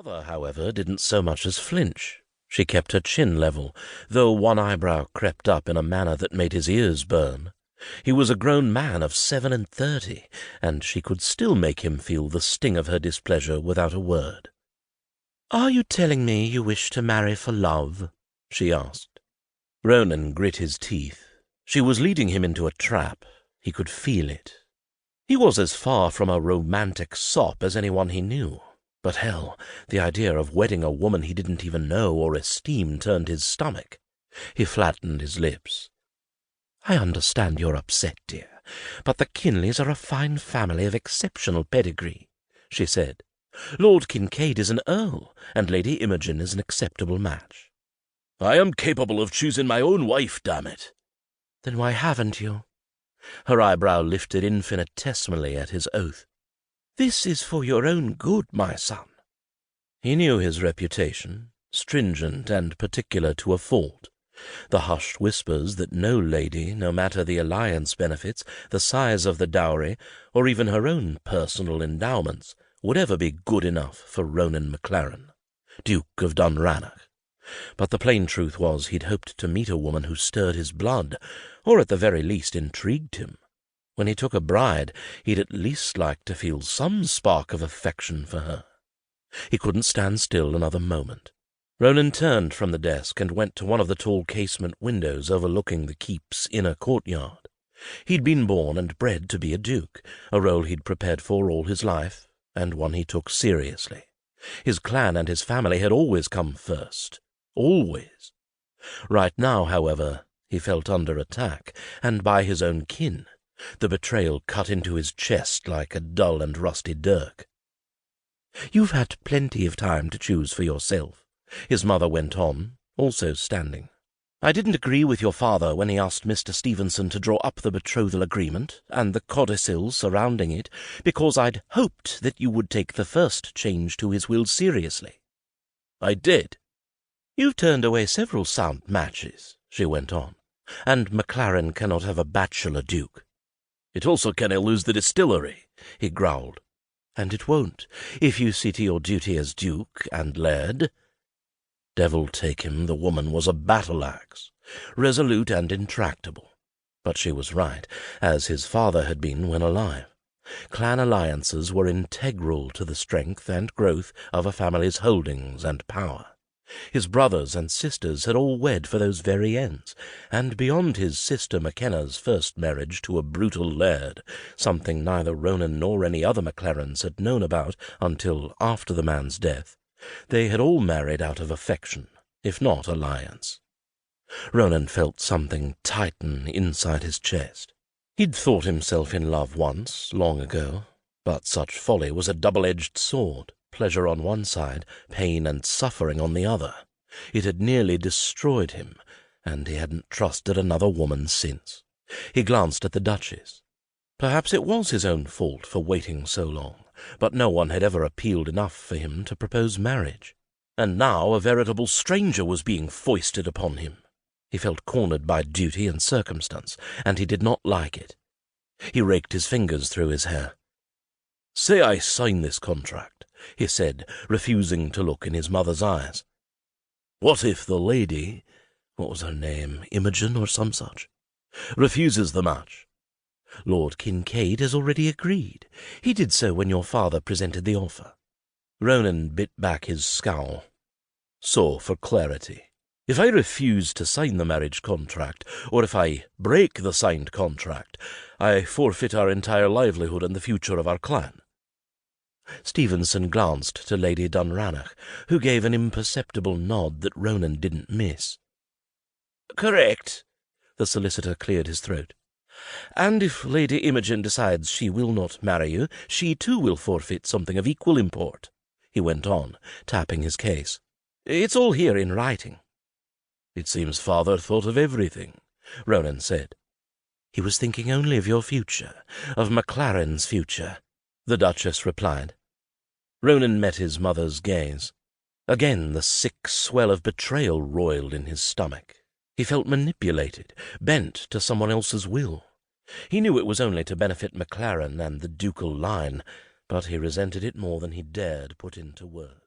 mother, however, didn't so much as flinch. She kept her chin level, though one eyebrow crept up in a manner that made his ears burn. He was a grown man of 37, and she could still make him feel the sting of her displeasure without a word. "Are you telling me you wish to marry for love?" she asked. Ronan grit his teeth. She was leading him into a trap. He could feel it. He was as far from a romantic sop as anyone he knew. But hell, the idea of wedding a woman he didn't even know or esteem turned his stomach. He flattened his lips. "I understand you're upset, dear, but the Kinleys are a fine family of exceptional pedigree," she said. "Lord Kincaid is an earl, and Lady Imogen is an acceptable match." "I am capable of choosing my own wife, damn it." "Then why haven't you?" Her eyebrow lifted infinitesimally at his oath. "This is for your own good, my son." He knew his reputation, stringent and particular to a fault. The hushed whispers that no lady, no matter the alliance benefits, the size of the dowry, or even her own personal endowments, would ever be good enough for Ronan Maclaren, Duke of Dunranach. But the plain truth was he'd hoped to meet a woman who stirred his blood, or at the very least intrigued him. When he took a bride, he'd at least like to feel some spark of affection for her. He couldn't stand still another moment. Ronan turned from the desk and went to one of the tall casement windows overlooking the keep's inner courtyard. He'd been born and bred to be a duke, a role he'd prepared for all his life, and one he took seriously. His clan and his family had always come first. Always. Right now, however, he felt under attack, and by his own kin. The betrayal cut into his chest like a dull and rusty dirk. "You've had plenty of time to choose for yourself," his mother went on, also standing. "I didn't agree with your father when he asked Mr. Stevenson to draw up the betrothal agreement and the codicil surrounding it, because I'd hoped that you would take the first change to his will seriously." "I did." "You've turned away several sound matches," she went on, "and Maclaren cannot have a bachelor duke." "It also cannot lose the distillery," he growled. "And it won't, if you see to your duty as duke and laird." Devil take him, the woman was a battle-axe, resolute and intractable. But she was right, as his father had been when alive. Clan alliances were integral to the strength and growth of a family's holdings and power. His brothers and sisters had all wed for those very ends, and beyond his sister McKenna's first marriage to a brutal laird, something neither Ronan nor any other Maclarens had known about until after the man's death, they had all married out of affection, if not alliance. Ronan felt something tighten inside his chest. He'd thought himself in love once, long ago, but such folly was a double-edged sword. Pleasure on one side, pain and suffering on the other. It had nearly destroyed him, and he hadn't trusted another woman since. He glanced at the Duchess. Perhaps it was his own fault for waiting so long, but no one had ever appealed enough for him to propose marriage. And now a veritable stranger was being foisted upon him. He felt cornered by duty and circumstance, and he did not like it. He raked his fingers through his hair. "Say I sign this contract," he said, refusing to look in his mother's eyes. "What if the lady, what was her name, Imogen or some such, refuses the match?" "Lord Kincaid has already agreed. He did so when your father presented the offer." Ronan bit back his scowl. "So, for clarity, if I refuse to sign the marriage contract, or if I break the signed contract, I forfeit our entire livelihood and the future of our clan." Stevenson glanced to Lady Dunranach, who gave an imperceptible nod that Ronan didn't miss. "Correct." The solicitor cleared his throat. "And if Lady Imogen decides she will not marry you, she too will forfeit something of equal import," he went on, tapping his case. "It's all here in writing." "It seems father thought of everything," Ronan said. "He was thinking only of your future, of Maclaren's future," the Duchess replied. Ronan met his mother's gaze. Again the sick swell of betrayal roiled in his stomach. He felt manipulated, bent to someone else's will. He knew it was only to benefit Maclaren and the ducal line, but he resented it more than he dared put into words.